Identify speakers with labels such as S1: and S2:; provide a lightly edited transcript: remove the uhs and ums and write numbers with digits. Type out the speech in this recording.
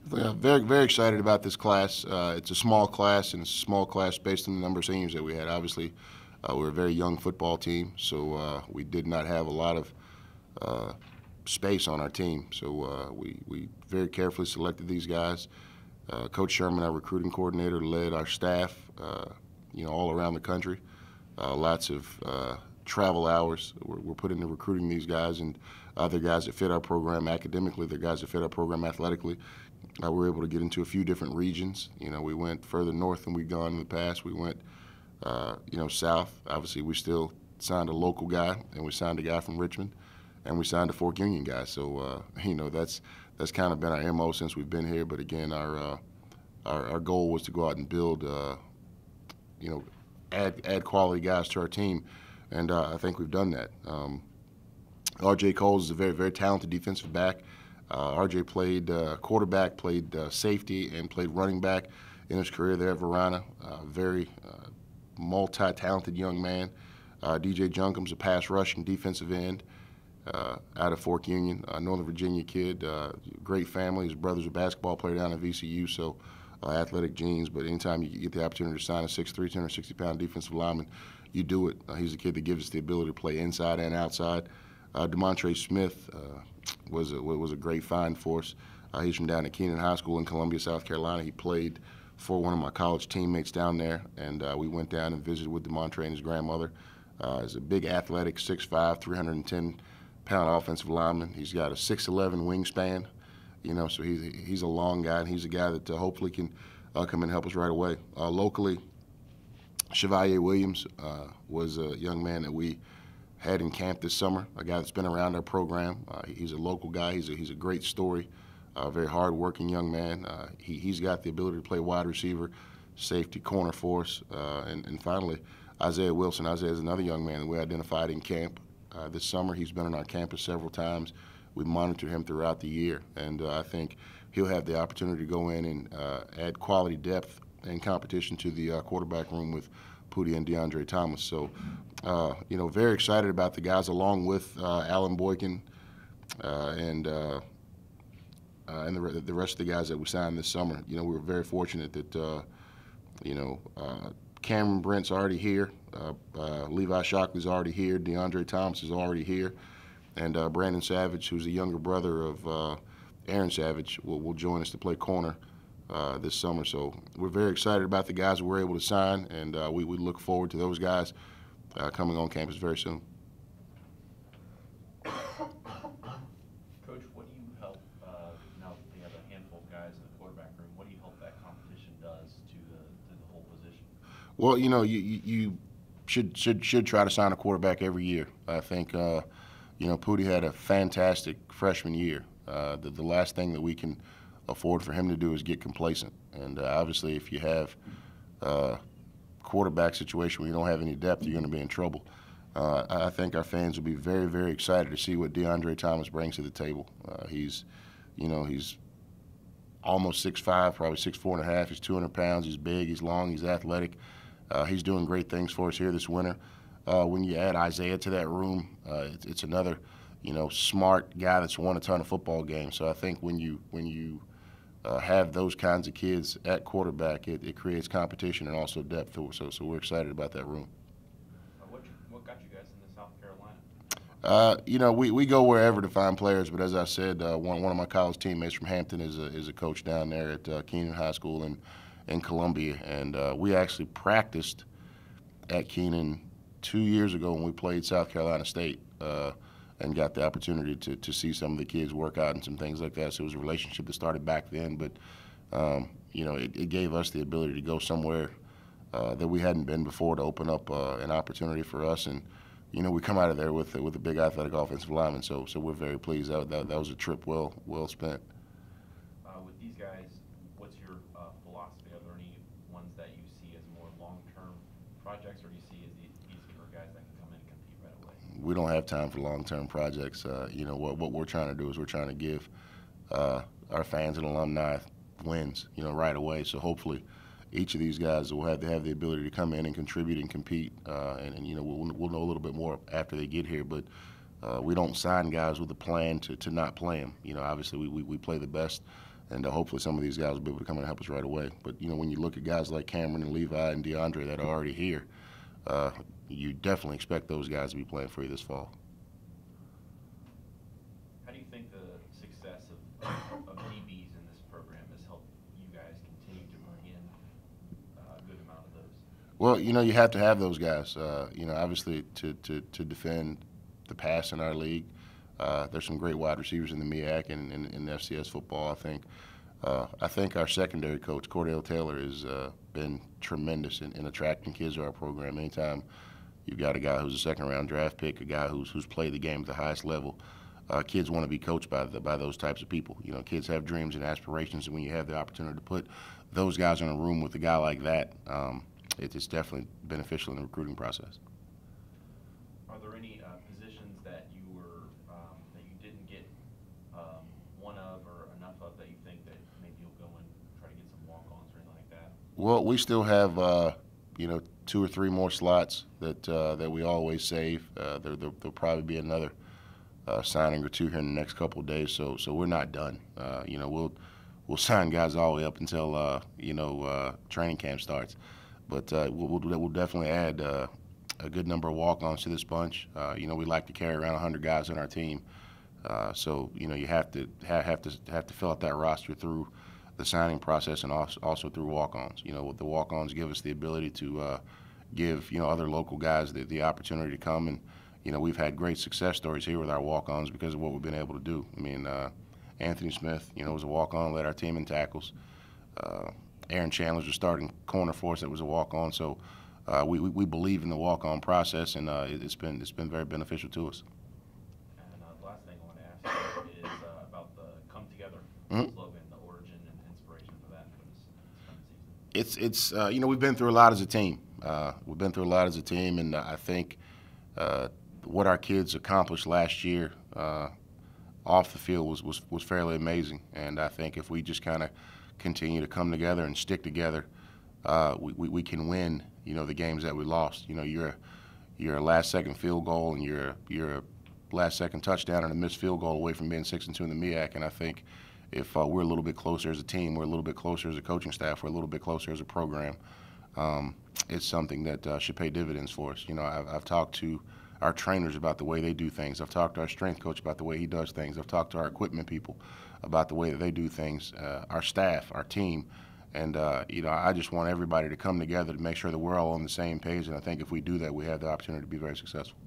S1: Very excited about this class. It's a small class, and it's a small class based on the number of seniors that we had. Obviously, we're a very young football team, so we did not have a lot of space on our team. So we very carefully selected these guys. Coach Sherman, our recruiting coordinator, led our staff, all around the country. Lots of travel hours we're put into recruiting these guys, and other guys that fit our program academically, the guys that fit our program athletically. We were able to get into a few different regions. We went further north than we've gone in the past. We went, south. Obviously, we still signed a local guy, and we signed a guy from Richmond, and we signed a Fork Union guy. So, that's kind of been our MO since we've been here. But again, our goal was to go out and build, add quality guys to our team, and I think we've done that. R.J. Coles is a very, very talented defensive back. R.J. played quarterback, played safety, and played running back in his career there at Verona. Very multi-talented young man. D.J. Juncom's a pass rushing defensive end out of Fork Union, Northern Virginia kid. Great family. His brother's a basketball player down at VCU, so athletic genes. But anytime you get the opportunity to sign a 6'3", 260-pound defensive lineman, you do it. He's a kid that gives us the ability to play inside and outside. Demontre Smith was a great find for us. He's from down at Keenan High School in Columbia, South Carolina. He played for one of my college teammates down there, and we went down and visited with Demontre and his grandmother. He's a big, athletic, 6'5", 310-pound offensive lineman. He's got a 6'11" wingspan, so he's a long guy, and he's a guy that hopefully can come and help us right away. Locally, Chevalier Williams was a young man that we had in camp this summer, a guy that's been around our program. He's a local guy. He's a great story, very hard-working young man. He's got the ability to play wide receiver, safety, corner for us. And finally, Isaiah Wilson. Isaiah is another young man that we identified in camp this summer. He's been on our campus several times. We monitor him throughout the year, and I think he'll have the opportunity to go in and add quality depth and competition to the quarterback room with Pooty and DeAndre Thomas. So, very excited about the guys, along with Alan Boykin and the rest of the guys that we signed this summer. We were very fortunate that, Cameron Brent's already here, Levi Shockley's already here, DeAndre Thomas is already here, and Brandon Savage, who's the younger brother of Aaron Savage, will join us to play corner this summer. So we're very excited about the guys that we're able to sign, and we look forward to those guys coming on campus very soon.
S2: Coach, what do you help, now that you have a handful of guys in the quarterback room, what do you hope that competition does to the whole position?
S1: Well, you should try to sign a quarterback every year. I think, Pooty had a fantastic freshman year. The last thing that we can afford for him to do is get complacent. And obviously, if you have a quarterback situation where you don't have any depth, you're going to be in trouble. I think our fans will be very, very excited to see what DeAndre Thomas brings to the table. He's almost 6'5", probably 6'4.5". He's 200 pounds. He's big. He's long. He's athletic. He's doing great things for us here this winter. When you add Isaiah to that room, it's another, smart guy that's won a ton of football games. So I think when you have those kinds of kids at quarterback, it creates competition and also depth. So we're excited about that room.
S2: What got you guys into South Carolina?
S1: We go wherever to find players, but as I said, one of my college teammates from Hampton is a coach down there at Keenan High School in Columbia, and we actually practiced at Keenan 2 years ago when we played South Carolina State, and got the opportunity to see some of the kids work out and some things like that. So it was a relationship that started back then, but it gave us the ability to go somewhere that we hadn't been before, to open up an opportunity for us. And we come out of there with a big athletic offensive lineman. So we're very pleased. That was a trip well spent.
S2: With these guys, what's your philosophy? Are there any ones that you see as more long-term projects, or do you see as these are guys that can come in and compete right away?
S1: We don't have time for long-term projects. What we're trying to do is we're trying to give our fans and alumni wins, right away. So hopefully each of these guys will have the ability to come in and contribute and compete. And we'll know a little bit more after they get here. But we don't sign guys with a plan to not play them. Obviously we play the best And hopefully some of these guys will be able to come and help us right away. But, when you look at guys like Cameron and Levi and DeAndre that are already here, you definitely expect those guys to be playing for you this fall.
S2: How do you think the success of DBs in this program has helped you guys continue to bring in a good amount of those?
S1: Well, you have to have those guys. Obviously to defend the pass in our league. There's some great wide receivers in the MEAC and in FCS football. I think our secondary coach, Cordell Taylor, has been tremendous in attracting kids to our program. Anytime you've got a guy who's a second-round draft pick, a guy who's played the game at the highest level, kids want to be coached by those types of people. Kids have dreams and aspirations, and when you have the opportunity to put those guys in a room with a guy like that, it's definitely beneficial in the recruiting process.
S2: Are there any positions that you didn't get one of or enough of that you think that maybe you'll go and try to get some walk-ons or anything like that?
S1: Well, we still have 2 or 3 more slots that we always save. There'll probably be another signing or 2 here in the next couple of days. So we're not done. We'll sign guys all the way up until training camp starts. But we'll definitely add a good number of walk-ons to this bunch. We like to carry around 100 guys on our team. So you have to fill out that roster through the signing process and also through walk-ons. The walk-ons give us the ability to give other local guys the opportunity to come, and we've had great success stories here with our walk-ons because of what we've been able to do. Anthony Smith, was a walk-on, led our team in tackles. Aaron Chandler's a starting corner for us that was a walk-on. So we believe in the walk-on process, and it's been very beneficial to us.
S2: And the last thing I want to ask you is about the Come Together slogan, the origin and inspiration for that for this coming season.
S1: We've been through a lot as a team. And I think what our kids accomplished last year off the field was fairly amazing. And I think if we just kind of continue to come together and stick together, we can win. The games that we lost. You're a last-second field goal and you're a last-second touchdown and a missed field goal away from being 6-2 in the MEAC. And I think if we're a little bit closer as a team, we're a little bit closer as a coaching staff, we're a little bit closer as a program, it's something that should pay dividends for us. I've talked to our trainers about the way they do things. I've talked to our strength coach about the way he does things. I've talked to our equipment people about the way that they do things, our staff, our team. And, I just want everybody to come together to make sure that we're all on the same page. And I think if we do that, we have the opportunity to be very successful.